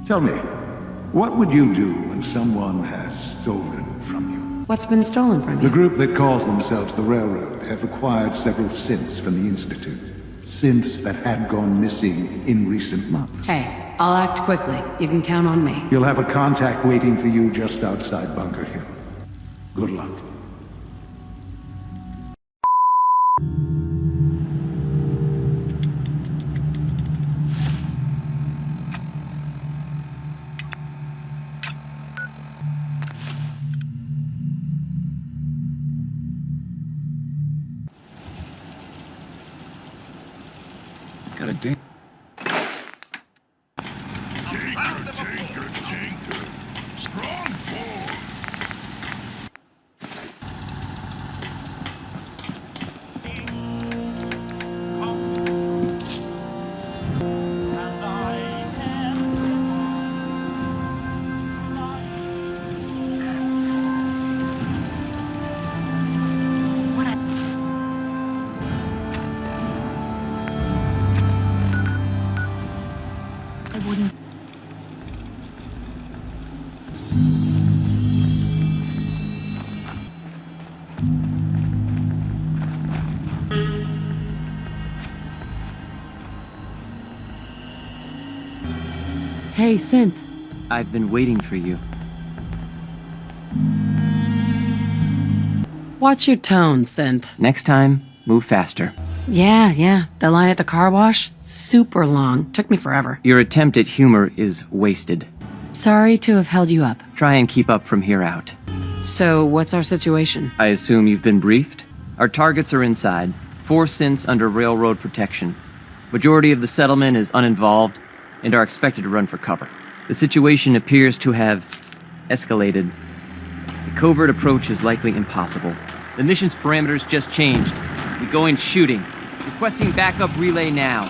Tell me, what would you do when someone has stolen from you? What's been stolen from you? The group that calls themselves the Railroad have acquired several synths from the Institute. Synths that had gone missing in recent months. Hey, I'll act quickly. You can count on me. You'll have a contact waiting for you just outside Bunker Hill. Good luck. Got a ding. Tinker. Strong pull. Hey, Synth. I've been waiting for you. Watch your tone, Synth. Next time, move faster. Yeah. The line at the car wash? Super long. Took me forever. Your attempt at humor is wasted. Sorry to have held you up. Try and keep up from here out. So, what's our situation? I assume you've been briefed? Our targets are inside. 4 synths under railroad protection. Majority of the settlement is uninvolved and are expected to run for cover. The situation appears to have escalated. The covert approach is likely impossible. The mission's parameters just changed. We go in shooting. Requesting backup relay now.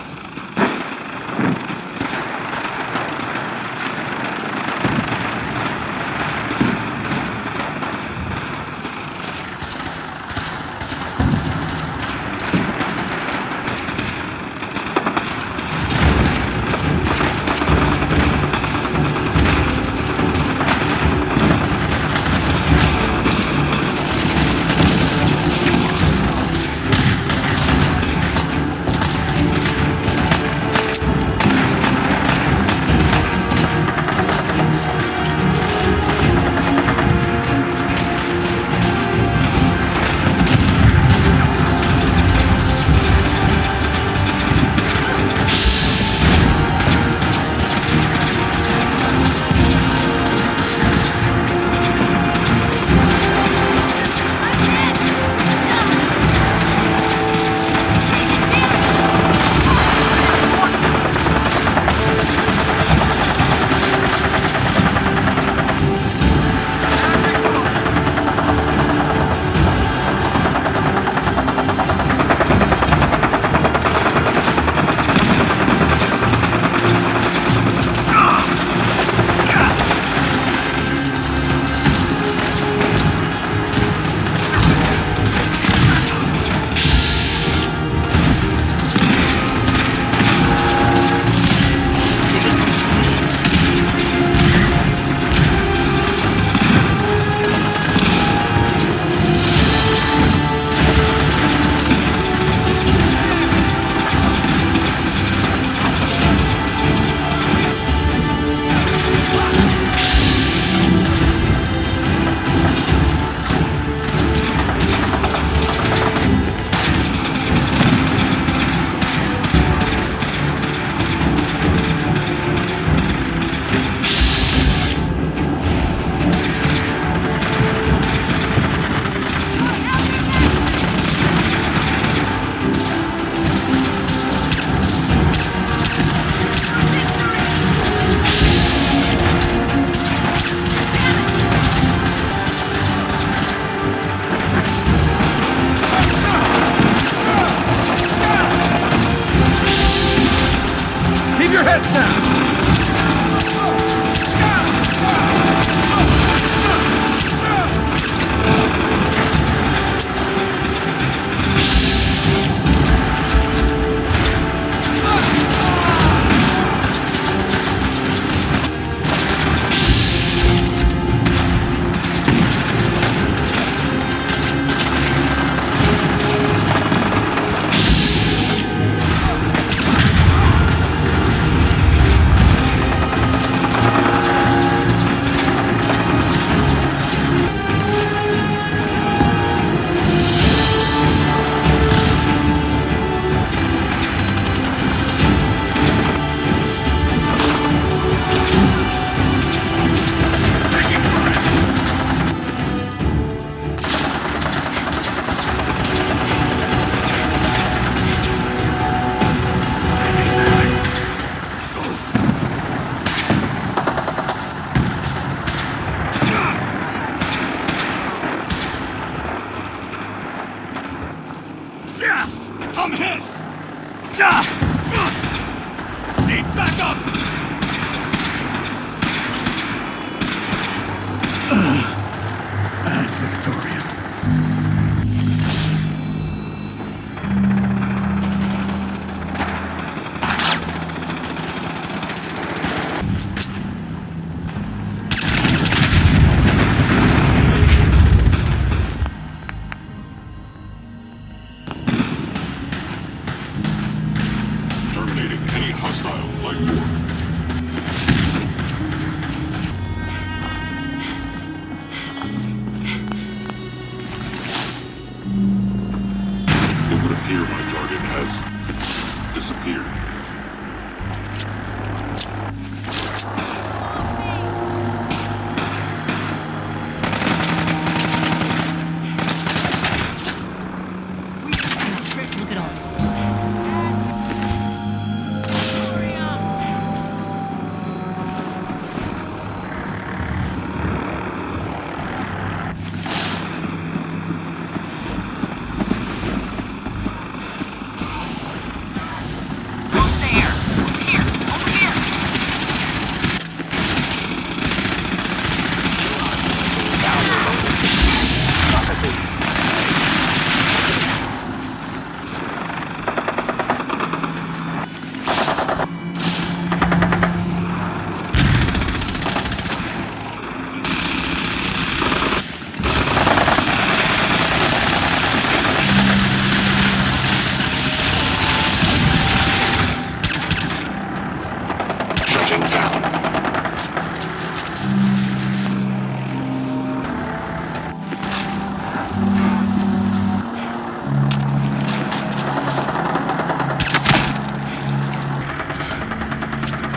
Touching down.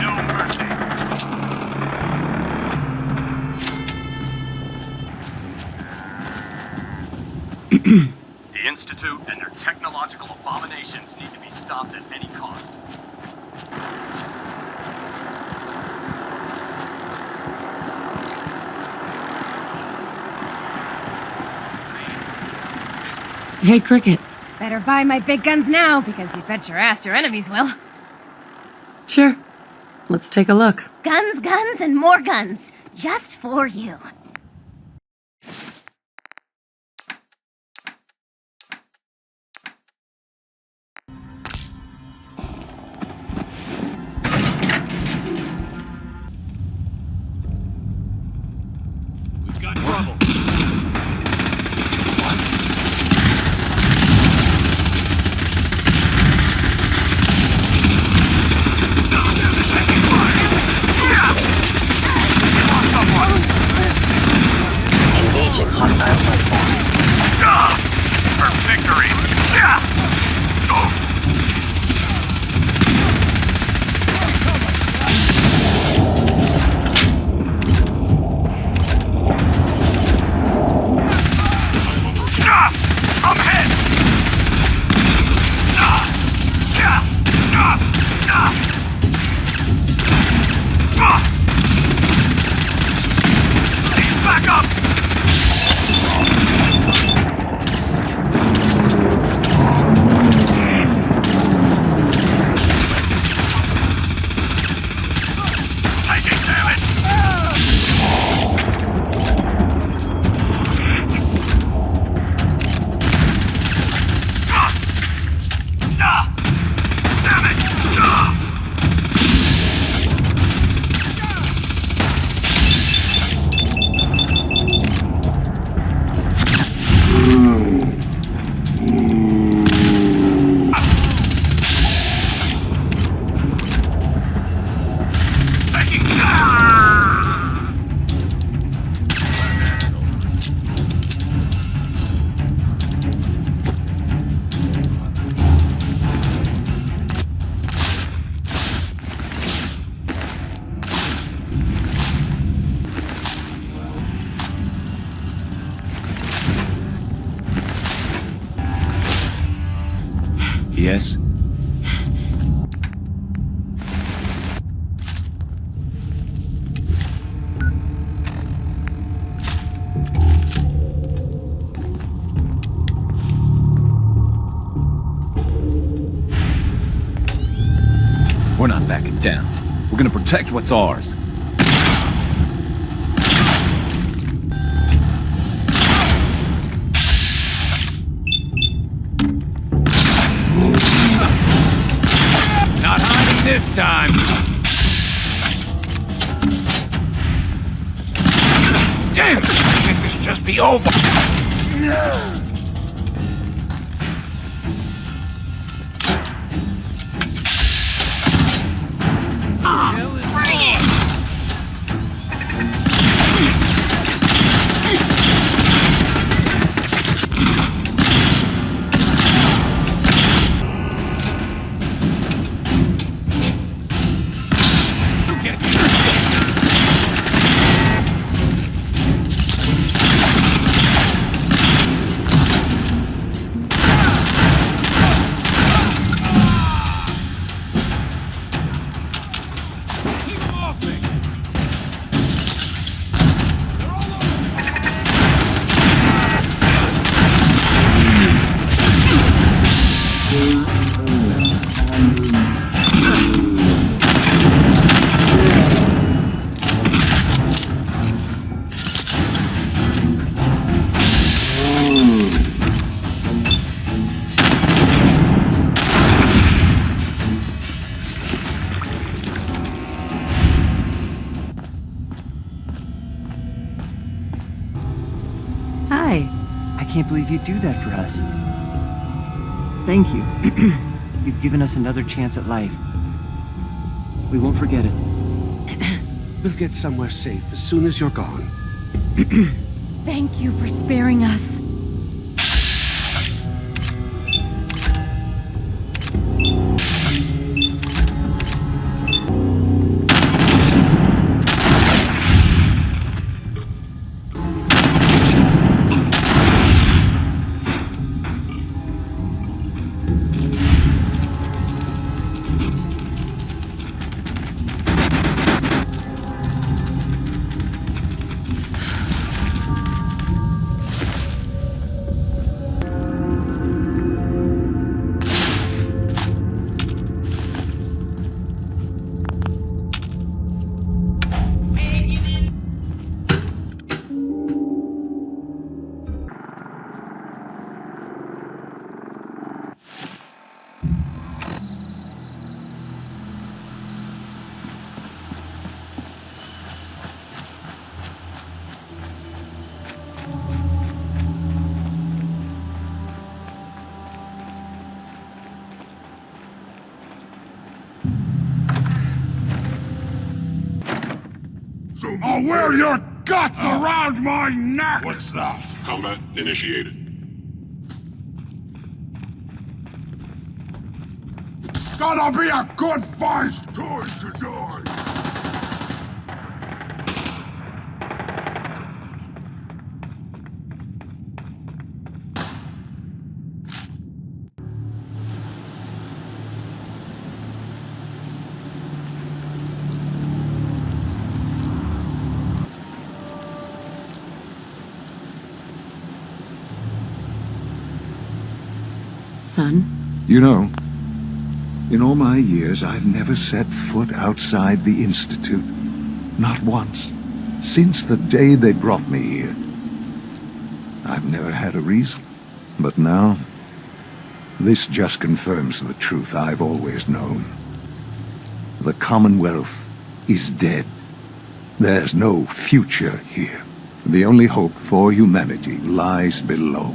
No mercy. The Institute and their technological abominations need to be stopped at any cost. Hey, Cricket. Better buy my big guns now, because you bet your ass your enemies will. Sure. Let's take a look. Guns, guns, and more guns. Just for you. We've got trouble. Engaging hostile platform. For victory! I'm hit! Back up! Taking damage! Damn it! Taking Yes? We're not backing down. We're gonna protect what's ours. Not hiding this time! Damn! I think this just be over! Bring it! Hi. I can't believe you'd do that for us. Thank you. You've given us another chance at life. We won't forget it. We'll get somewhere safe as soon as you're gone. Thank you for sparing us. I'll wear your guts around my neck! What's that? Combat initiated. Gonna be a good fight! Time to die! Son? You know, in all my years, I've never set foot outside the Institute. Not once. Since the day they brought me here. I've never had a reason. But now, this just confirms the truth I've always known. The Commonwealth is dead. There's no future here. The only hope for humanity lies below.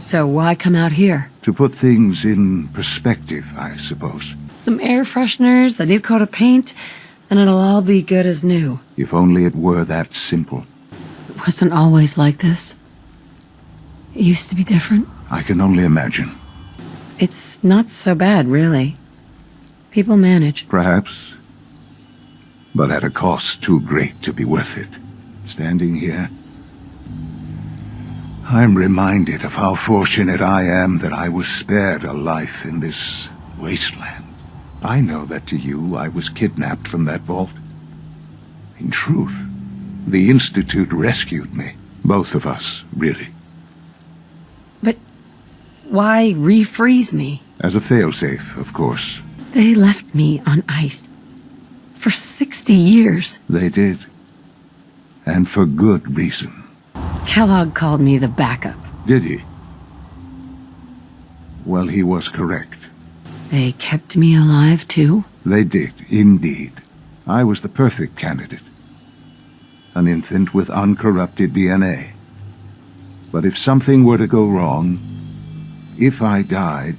So why come out here? To put things in perspective, I suppose. Some air fresheners, a new coat of paint, and it'll all be good as new. If only it were that simple. It wasn't always like this. It used to be different. I can only imagine. It's not so bad, really. People manage. Perhaps. But at a cost too great to be worth it. Standing here, I'm reminded of how fortunate I am that I was spared a life in this wasteland. I know that to you, I was kidnapped from that vault. In truth, the Institute rescued me. Both of us, really. But why refreeze me? As a failsafe, of course. They left me on ice. For 60 years. They did. And for good reason. Kellogg called me the backup. Did he? Well, he was correct. They kept me alive, too? They did, indeed. I was the perfect candidate. An infant with uncorrupted DNA. But if something were to go wrong, if I died,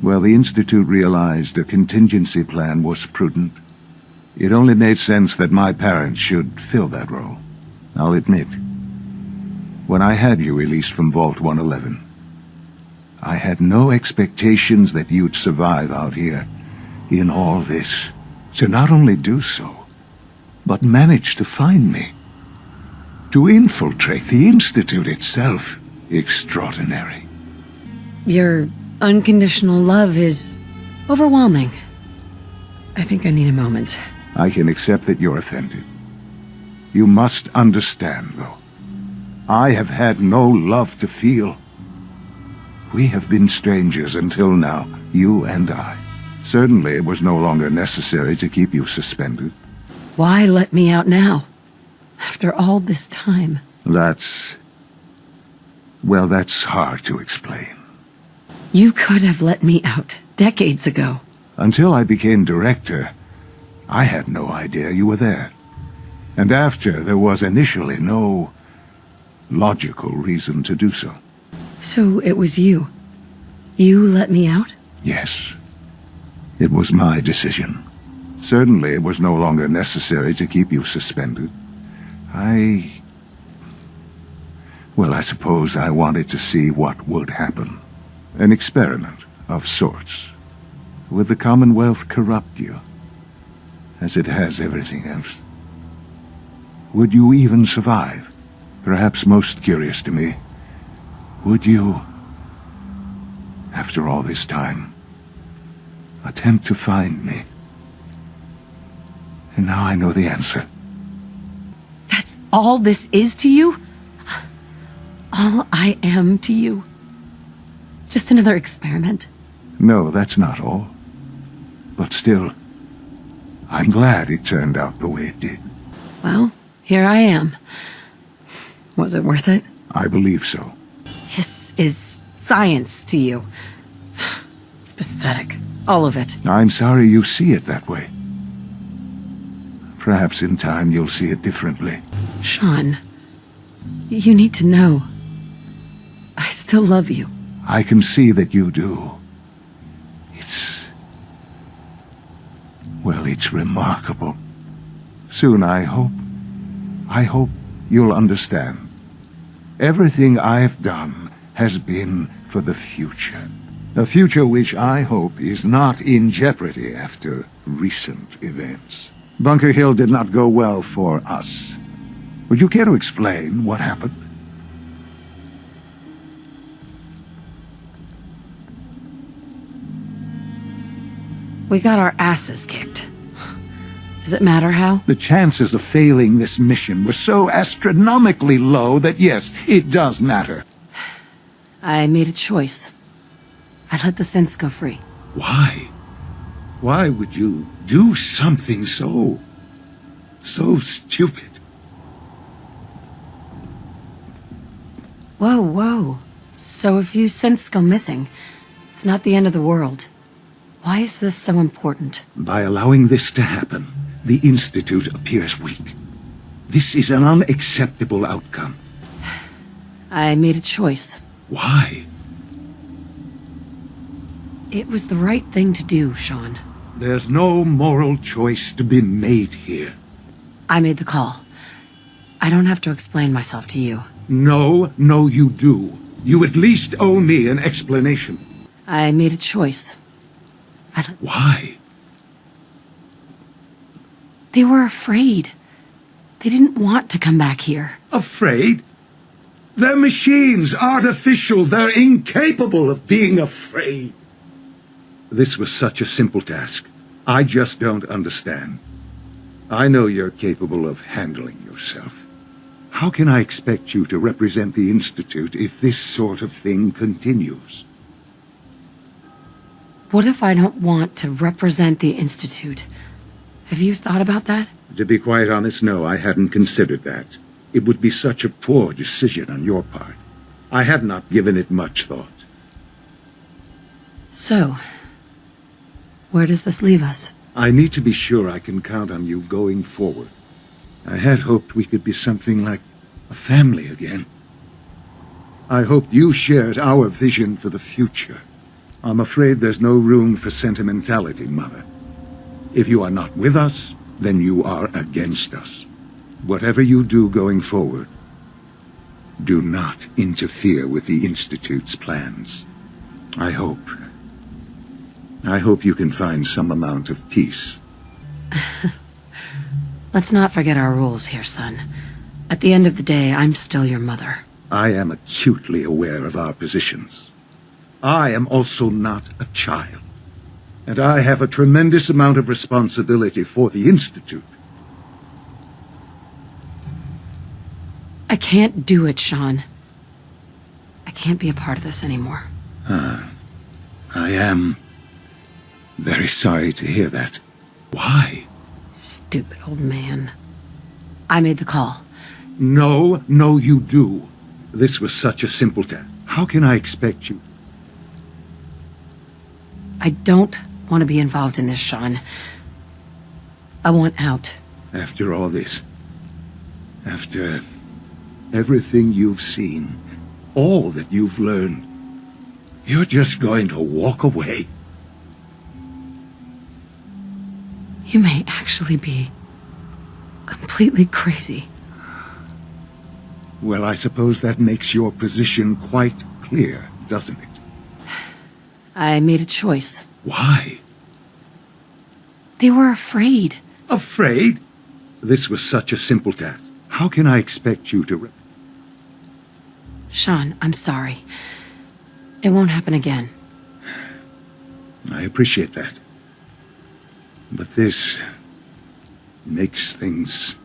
well, the Institute realized a contingency plan was prudent. It only made sense that my parents should fill that role. I'll admit, when I had you released from Vault 111, I had no expectations that you'd survive out here in all this. To not only do so, but manage to find me. To infiltrate the Institute itself. Extraordinary. Your unconditional love is overwhelming. I think I need a moment. I can accept that you're offended. You must understand, though. I have had no love to feel. We have been strangers until now, you and I. Certainly it was no longer necessary to keep you suspended. Why let me out now? After all this time. Well, that's hard to explain. You could have let me out decades ago. Until I became director, I had no idea you were there. And after, there was initially no logical reason to do so. So it was you. You let me out? Yes. It was my decision. Certainly it was no longer necessary to keep you suspended. Well, I suppose I wanted to see what would happen. An experiment of sorts. Would the Commonwealth corrupt you, as it has everything else? Would you even survive? Perhaps most curious to me, would you, after all this time, attempt to find me? And now I know the answer. That's all this is to you? All I am to you? Just another experiment? No, that's not all. But still, I'm glad it turned out the way it did. Well, here I am. Was it worth it? I believe so. This is science to you. It's pathetic. All of it. I'm sorry you see it that way. Perhaps in time you'll see it differently. Sean, you need to know. I still love you. I can see that you do. Well, it's remarkable. Soon, I hope you'll understand. Everything I've done has been for the future. A future which I hope is not in jeopardy after recent events. Bunker Hill did not go well for us. Would you care to explain what happened? We got our asses kicked. Does it matter how? The chances of failing this mission were so astronomically low that yes, it does matter. I made a choice. I let the synths go free. Why? Why would you do something so stupid? Whoa, whoa. So if you synths go missing, it's not the end of the world. Why is this so important? By allowing this to happen, the Institute appears weak. This is an unacceptable outcome. I made a choice. Why? It was the right thing to do, Sean. There's no moral choice to be made here. I made the call. I don't have to explain myself to you. No, you do. You at least owe me an explanation. I made a choice. Why? They were afraid. They didn't want to come back here. Afraid? They're machines, artificial. They're incapable of being afraid. This was such a simple task. I just don't understand. I know you're capable of handling yourself. How can I expect you to represent the Institute if this sort of thing continues? What if I don't want to represent the Institute? Have you thought about that? To be quite honest, no, I hadn't considered that. It would be such a poor decision on your part. I had not given it much thought. So, where does this leave us? I need to be sure I can count on you going forward. I had hoped we could be something like a family again. I hoped you shared our vision for the future. I'm afraid there's no room for sentimentality, Mother. If you are not with us, then you are against us. Whatever you do going forward, do not interfere with the Institute's plans. I hope you can find some amount of peace. Let's not forget our rules here, son. At the end of the day, I'm still your mother. I am acutely aware of our positions. I am also not a child. And I have a tremendous amount of responsibility for the Institute. I can't do it, Sean. I can't be a part of this anymore. I am very sorry to hear that. Why? Stupid old man. I made the call. No, you do. This was such a simple task. How can I expect you? I don't want to be involved in this, Sean. I want out. After all this, after everything you've seen, all that you've learned, you're just going to walk away? You may actually be completely crazy. Well, I suppose that makes your position quite clear, doesn't it? I made a choice. Why? They were afraid. Afraid? This was such a simple task. How can I expect you to... Sean, I'm sorry. It won't happen again. I appreciate that. But this makes things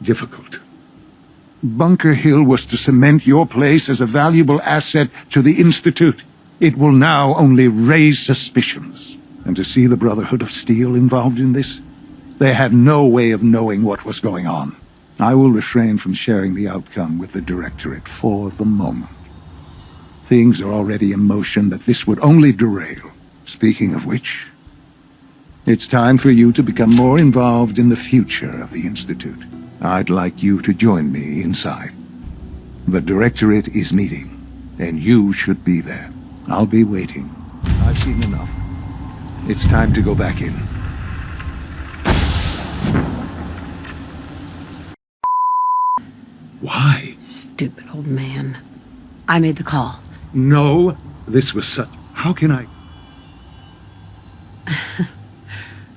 difficult. Bunker Hill was to cement your place as a valuable asset to the Institute. It will now only raise suspicions. And to see the Brotherhood of Steel involved in this? They had no way of knowing what was going on. I will refrain from sharing the outcome with the Directorate for the moment. Things are already in motion that this would only derail. Speaking of which, it's time for you to become more involved in the future of the Institute. I'd like you to join me inside. The Directorate is meeting, and you should be there. I'll be waiting. I've seen enough. It's time to go back in. Why? Stupid old man. I made the call. No, this was such... How can I...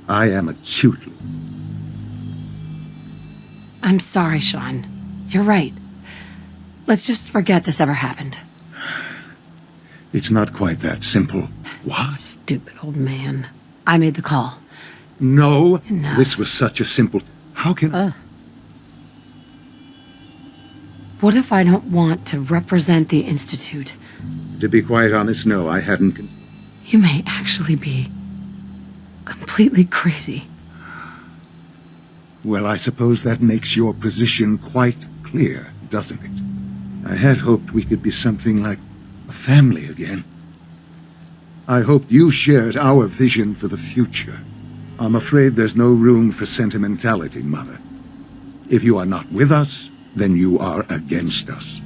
I am acutely... I'm sorry, Sean. You're right. Let's just forget this ever happened. It's not quite that simple. What? Stupid old man. I made the call. No, Enough. this was such a simple... How can... What if I don't want to represent the Institute? To be quite honest, no, I hadn't... You may actually be completely crazy. Well, I suppose that makes your position quite clear, doesn't it? I had hoped we could be something like a family again. I hoped you shared our vision for the future. I'm afraid there's no room for sentimentality, Mother. If you are not with us, then you are against us.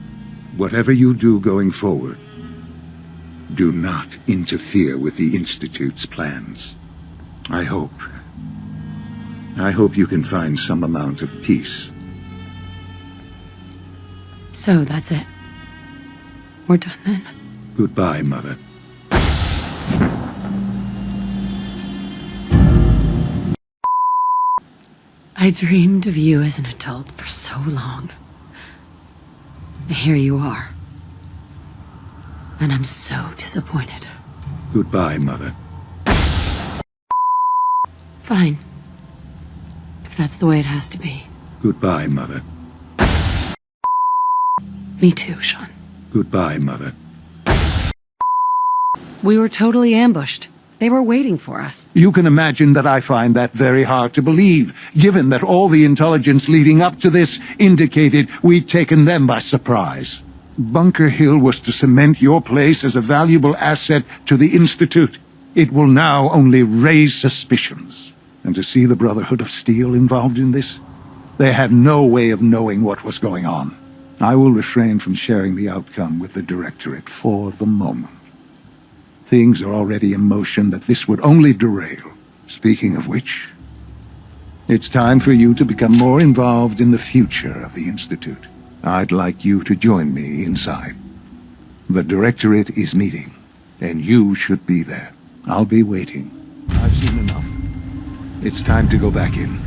Whatever you do going forward, do not interfere with the Institute's plans. I hope you can find some amount of peace. So, that's it. We're done then. Goodbye, Mother. I dreamed of you as an adult for so long. And here you are. And I'm so disappointed. Goodbye, Mother. Fine. If that's the way it has to be. Goodbye, Mother. Me too, Sean. Goodbye, Mother. We were totally ambushed. They were waiting for us. You can imagine that I find that very hard to believe, given that all the intelligence leading up to this indicated we'd taken them by surprise. Bunker Hill was to cement your place as a valuable asset to the Institute. It will now only raise suspicions. And to see the Brotherhood of Steel involved in this? They had no way of knowing what was going on. I will refrain from sharing the outcome with the Directorate for the moment. Things are already in motion that this would only derail. Speaking of which, it's time for you to become more involved in the future of the Institute. I'd like you to join me inside. The Directorate is meeting, and you should be there. I'll be waiting. I've seen enough. It's time to go back in.